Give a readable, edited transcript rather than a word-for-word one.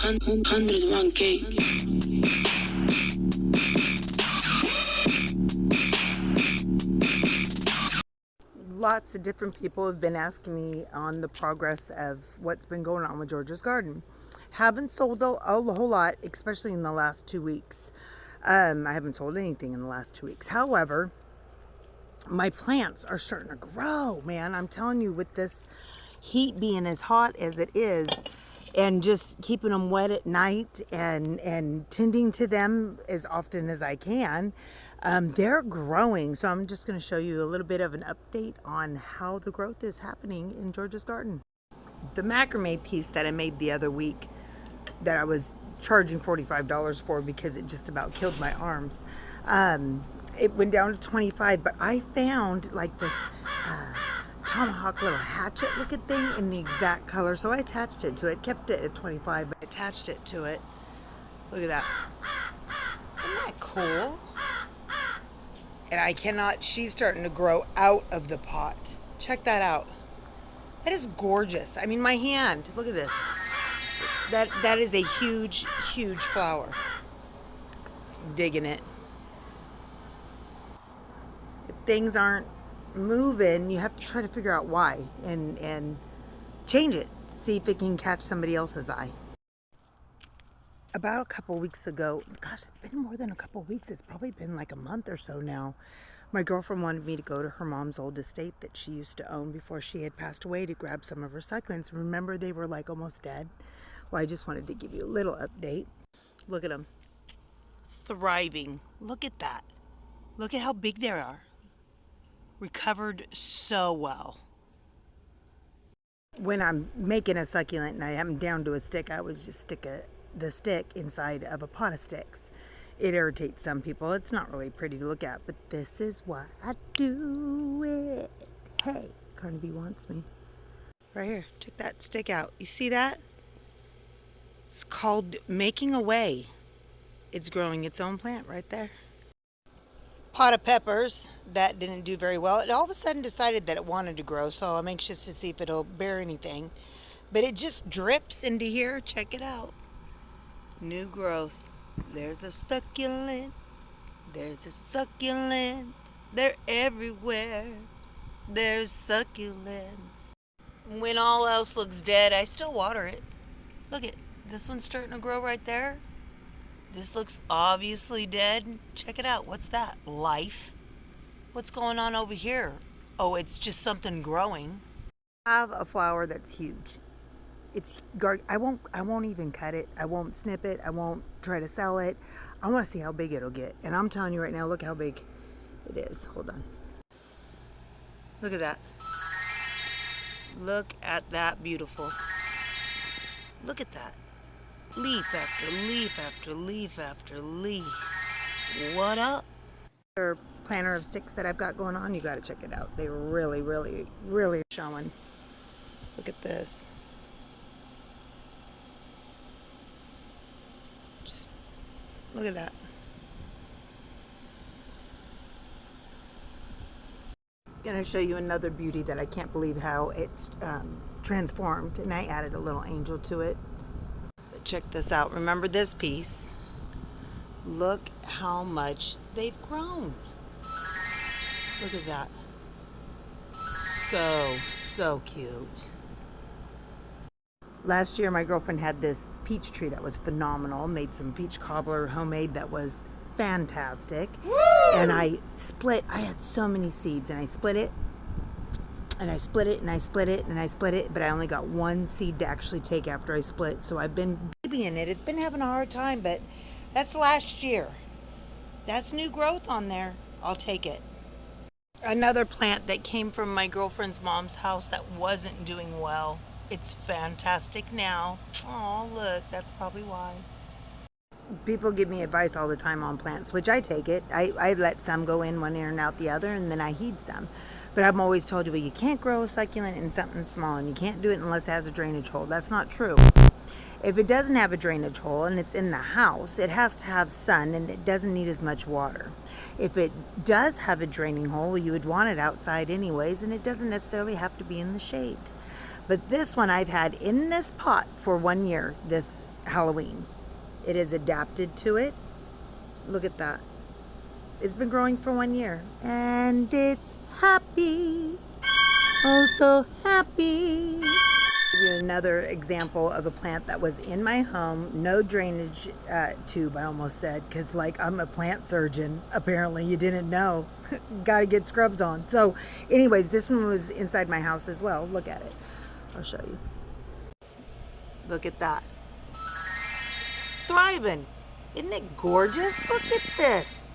101K. Lots of different people have been asking me on the progress of what's been going on with Georgia's garden. Haven't sold a whole lot, especially in the last 2 weeks. I haven't sold anything in the last 2 weeks. However, my plants are starting to grow, man. I'm telling you, with this heat being as hot as it is, and just keeping them wet at night and tending to them as often as I can, they're growing. So I'm just going to show you a little bit of an update on how the growth is happening in Georgia's garden. The macrame piece that I made the other week that I was charging $45 for because it just about killed my arms, it went down to $25, but I found like this tomahawk little hatchet looking thing in the exact color, so I attached it to it, kept it at $25, but attached it to it. Look at that. Isn't that cool? And I cannot, she's starting to grow out of the pot. Check that out. That is gorgeous. I mean, my hand, look at this. That is a huge flower. Digging it. If things aren't moving, you have to try to figure out why and change it. See if it can catch somebody else's eye. About a couple weeks ago, gosh, it's been more than a couple weeks. It's probably been like a month or so now. My girlfriend wanted me to go to her mom's old estate that she used to own before she had passed away to grab some of her succulents. Remember, they were like almost dead. Well, I just wanted to give you a little update. Look at them. Thriving. Look at that. Look at how big they are. Recovered so well. When I'm making a succulent and I have them down to a stick, I would just stick the stick inside of a pot of sticks. It irritates some people. It's not really pretty to look at, but this is why I do it. Hey, Carnaby wants me. Right here, check that stick out. You see that? It's called Making a Way. It's growing its own plant right there. Pot of peppers that didn't do very well. It all of a sudden decided that it wanted to grow, so I'm anxious to see if it'll bear anything. But it just drips into here. Check it out. New growth. There's a succulent. There's a succulent. They're everywhere. There's succulents. When all else looks dead, I still water it. Look at this one's starting to grow right there. This looks obviously dead. Check it out. What's that? Life. What's going on over here? Oh, it's just something growing. I have a flower that's huge. I won't even cut it. I won't snip it. I won't try to sell it. I want to see how big it'll get. And I'm telling you right now, look how big it is. Hold on. Look at that. Look at that beautiful. Look at that. Leaf after leaf after leaf after leaf. What up? Another planter of sticks that I've got going on. You got to check it out. They really showing. Look at this. Just look at that. Gonna show you another beauty that I can't believe how it's transformed, and I added a little angel to it. But check this out. Remember this piece? Look how much they've grown. Look at that. So cute. Last year my girlfriend had this peach tree that was phenomenal. Made some peach cobbler homemade that was fantastic. Woo! And I had so many seeds, and I split it, and I split it, and I split it, and I split it, but I only got one seed to actually take after I split. So I've been babying it. It's been having a hard time, but that's last year. That's new growth on there. I'll take it. Another plant that came from my girlfriend's mom's house that wasn't doing well. It's fantastic now. Oh, look, that's probably why. People give me advice all the time on plants, which I take it. I let some go in one ear and out the other, and then I heed some. But I'm always told you, well, you can't grow a succulent in something small, and you can't do it unless it has a drainage hole. That's not true. If it doesn't have a drainage hole and it's in the house, it has to have sun, and it doesn't need as much water. If it does have a draining hole, you would want it outside anyways, and it doesn't necessarily have to be in the shade. But this one I've had in this pot for 1 year, this Halloween. It is adapted to it. Look at that. It's been growing for 1 year. And it's happy. Oh, so happy. Give you another example of a plant that was in my home. No drainage tube, I almost said, because like I'm a plant surgeon. Apparently you didn't know. Got to get scrubs on. So anyways, this one was inside my house as well. Look at it. I'll show you. Look at that. Thriving. Isn't it gorgeous? Look at this.